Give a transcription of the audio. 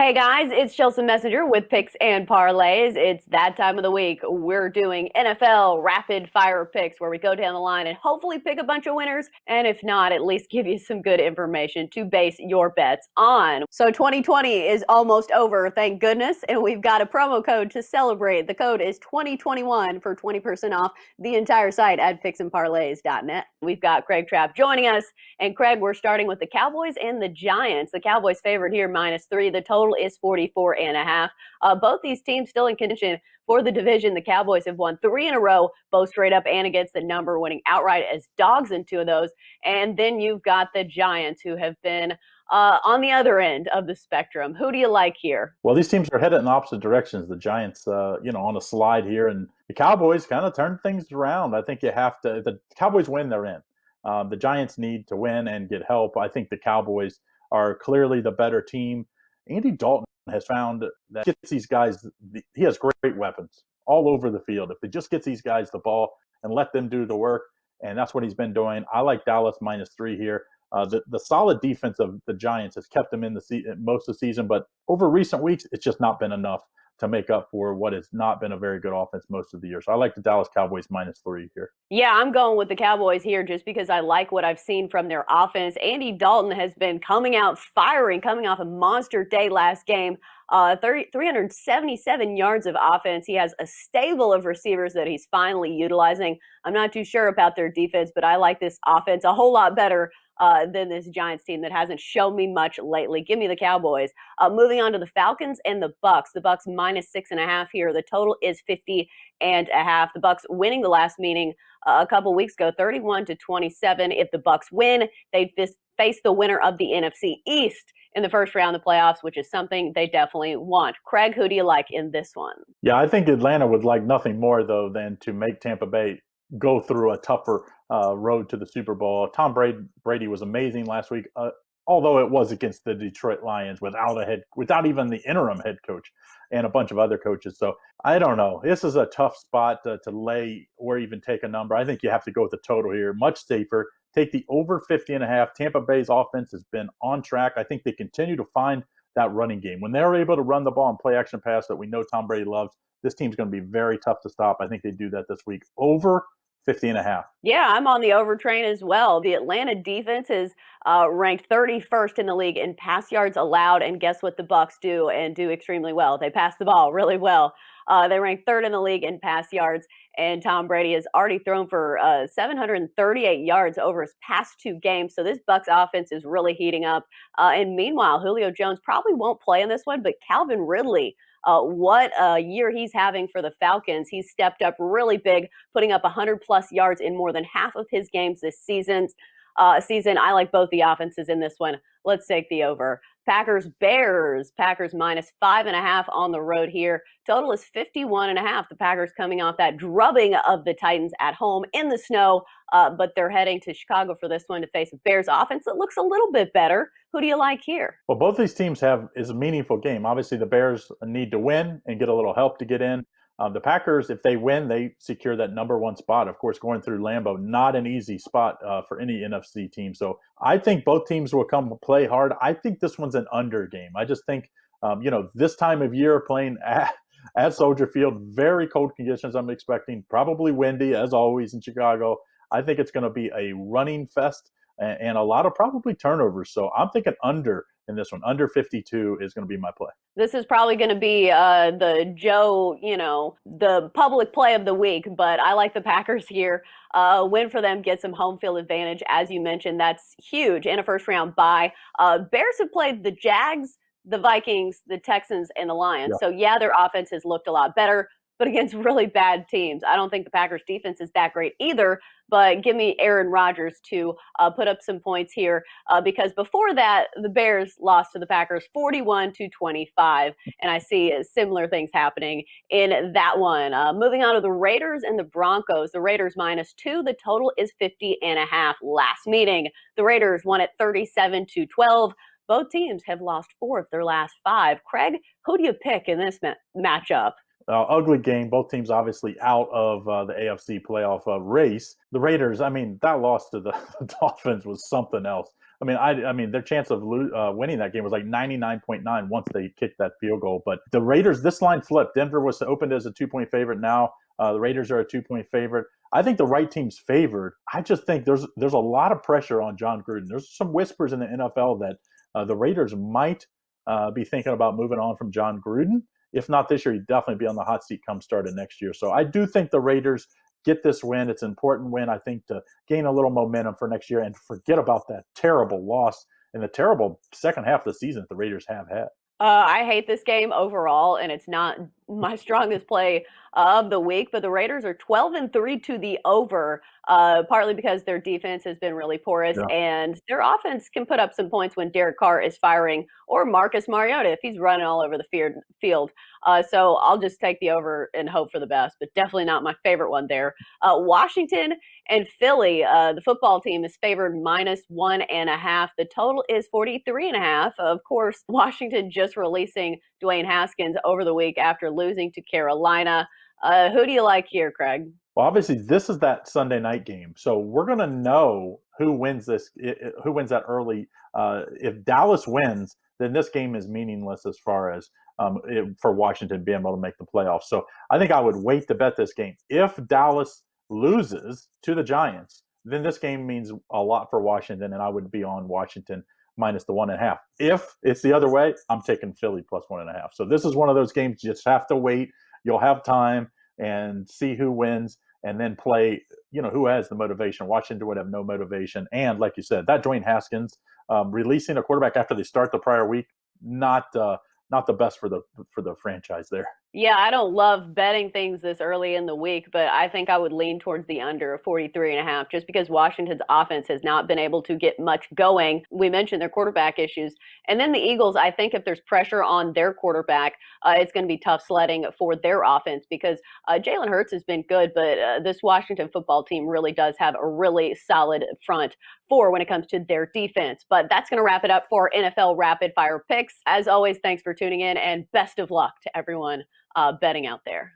Hey guys, it's Chelsa Messenger with Picks and Parlays. It's that time of the week. We're doing NFL rapid fire picks where we go down the line and hopefully pick a bunch of winners. And if not, at least give you some good information to base your bets on. So 2020 is almost over, thank goodness. And we've got a promo code to celebrate. The code is 2021 for 20% off the entire site at picksandparlays.net. We've got Craig Trapp joining us. And Craig, we're starting with the Cowboys and the Giants. The Cowboys favored here -3. The total is 44.5. Both these teams still in contention for the division. The Cowboys have won 3 in a row, both straight up and against the number, winning outright as dogs in 2 of those. And then you've got the Giants, who have been on the other end of the spectrum. Who do you like here? Well, these teams are headed in opposite directions. The Giants, on a slide here, and the Cowboys kind of turn things around. I think you have to. If the Cowboys win, they're in. The Giants need to win and get help. I think the Cowboys are clearly the better team. Andy Dalton has found that he gets these guys, he has great weapons all over the field. If he just gets these guys the ball and let them do the work, and that's what he's been doing. I like Dallas -3 here. The solid defense of the Giants has kept them in the most of the season, but over recent weeks, it's just not been enough to make up for what has not been a very good offense most of the year. So I like the Dallas Cowboys -3 here. Yeah, I'm going with the Cowboys here just because I like what I've seen from their offense. Andy Dalton has been coming out firing, coming off a monster day last game. 377 yards of offense. He has a stable of receivers that he's finally utilizing. I'm not too sure about their defense, but I like this offense a whole lot better than this Giants team that hasn't shown me much lately. Give me the Cowboys. Moving on to the Falcons and the Bucks. The Bucks -6.5 here. The total is 50.5. The Bucks winning the last meeting a couple weeks ago, 31-27. If the Bucks win, they'd face the winner of the NFC East in the first round of the playoffs, which is something they definitely want. Craig, who do you like in this one? Yeah, I think Atlanta would like nothing more, though, than to make Tampa Bay go through a tougher road to the Super Bowl. Tom Brady was amazing last week, although it was against the Detroit Lions without even the interim head coach and a bunch of other coaches. So I don't know. This is a tough spot to lay or even take a number. I think you have to go with the total here. Much safer. Take the over 50.5. Tampa Bay's offense has been on track. I think they continue to find that running game. When they're able to run the ball and play action pass that we know Tom Brady loves, this team's going to be very tough to stop. I think they do that this week. Over 50.5. Yeah, I'm on the over train as well. The Atlanta defense is ranked 31st in the league in pass yards allowed, and guess what the Bucks do and do extremely well? They pass the ball really well. They rank 3rd in the league in pass yards, and Tom Brady has already thrown for 738 yards over his past 2 games. So this Bucks offense is really heating up. And meanwhile, Julio Jones probably won't play in this one, but Calvin Ridley, what a year he's having for the Falcons. He's stepped up really big, putting up 100-plus yards in more than half of his games this season. I like both the offenses in this one. Let's take the over. Packers-Bears. Packers -5.5 on the road here. Total is 51.5. The Packers coming off that drubbing of the Titans at home in the snow, but they're heading to Chicago for this one to face a Bears offense that looks a little bit better. Who do you like here? Well, both these teams is a meaningful game. Obviously, the Bears need to win and get a little help to get in. The Packers, if they win, they secure that #1 spot. Of course, going through Lambeau, not an easy spot for any NFC team. So I think both teams will come play hard. I think this one's an under game. I just think, this time of year playing at Soldier Field, very cold conditions I'm expecting, probably windy as always in Chicago. I think it's going to be a running fest and a lot of probably turnovers. So I'm thinking under in this one. Under 52 is going to be my play. This is probably going to be the the public play of the week, but I like the Packers here. Win for them, get some home field advantage. As you mentioned, that's huge. And a first-round bye. Bears have played the Jags, the Vikings, the Texans, and the Lions. Yeah. So, yeah, their offense has looked a lot better, but against really bad teams. I don't think the Packers defense is that great either, but give me Aaron Rodgers to put up some points here because before that, the Bears lost to the Packers 41-25, and I see similar things happening in that one. Moving on to the Raiders and the Broncos. The Raiders -2. The total is 50.5. Last meeting, the Raiders won at 37-12. Both teams have lost 4 of their last 5. Craig, who do you pick in this matchup? Ugly game. Both teams obviously out of the AFC playoff race. The Raiders, that loss to the Dolphins was something else. I mean, their chance of winning that game was like 99.9 once they kicked that field goal. But the Raiders, this line flipped. Denver was opened as a 2-point favorite. Now the Raiders are a 2-point favorite. I think the right team's favored. I just think there's a lot of pressure on John Gruden. There's some whispers in the NFL that the Raiders might be thinking about moving on from John Gruden. If not this year, he'd definitely be on the hot seat come start of next year. So I do think the Raiders get this win. It's an important win, I think, to gain a little momentum for next year and forget about that terrible loss and the terrible second half of the season that the Raiders have had. I hate this game overall, and it's not my strongest play of the week. But the Raiders are 12-3 to the over, partly because their defense has been really porous, Yeah. and their offense can put up some points when Derek Carr is firing, or Marcus Mariota if he's running all over the field. So I'll just take the over and hope for the best, but definitely not my favorite one there. Washington and Philly, the football team is favored -1.5. The total is 43.5. Of course, Washington just releasing Dwayne Haskins over the week after losing to Carolina. Who do you like here, Craig? Well, obviously, this is that Sunday night game, so we're going to know who wins this, who wins that early. If Dallas wins, then this game is meaningless as far as for Washington being able to make the playoffs. So I think I would wait to bet this game. If Dallas loses to the Giants, then this game means a lot for Washington, and I would be on Washington minus the 1.5. If it's the other way, I'm taking Philly plus 1.5. So this is one of those games you just have to wait. You'll have time and see who wins and then play, who has the motivation. Washington would have no motivation. And like you said, that Dwayne Haskins releasing a quarterback after they start the prior week, not the best for the franchise there. Yeah, I don't love betting things this early in the week, but I think I would lean towards the under of 43.5 just because Washington's offense has not been able to get much going. We mentioned their quarterback issues. And then the Eagles, I think if there's pressure on their quarterback, it's going to be tough sledding for their offense because Jalen Hurts has been good, but this Washington football team really does have a really solid front four when it comes to their defense. But that's going to wrap it up for NFL Rapid Fire Picks. As always, thanks for tuning in and best of luck to everyone betting out there.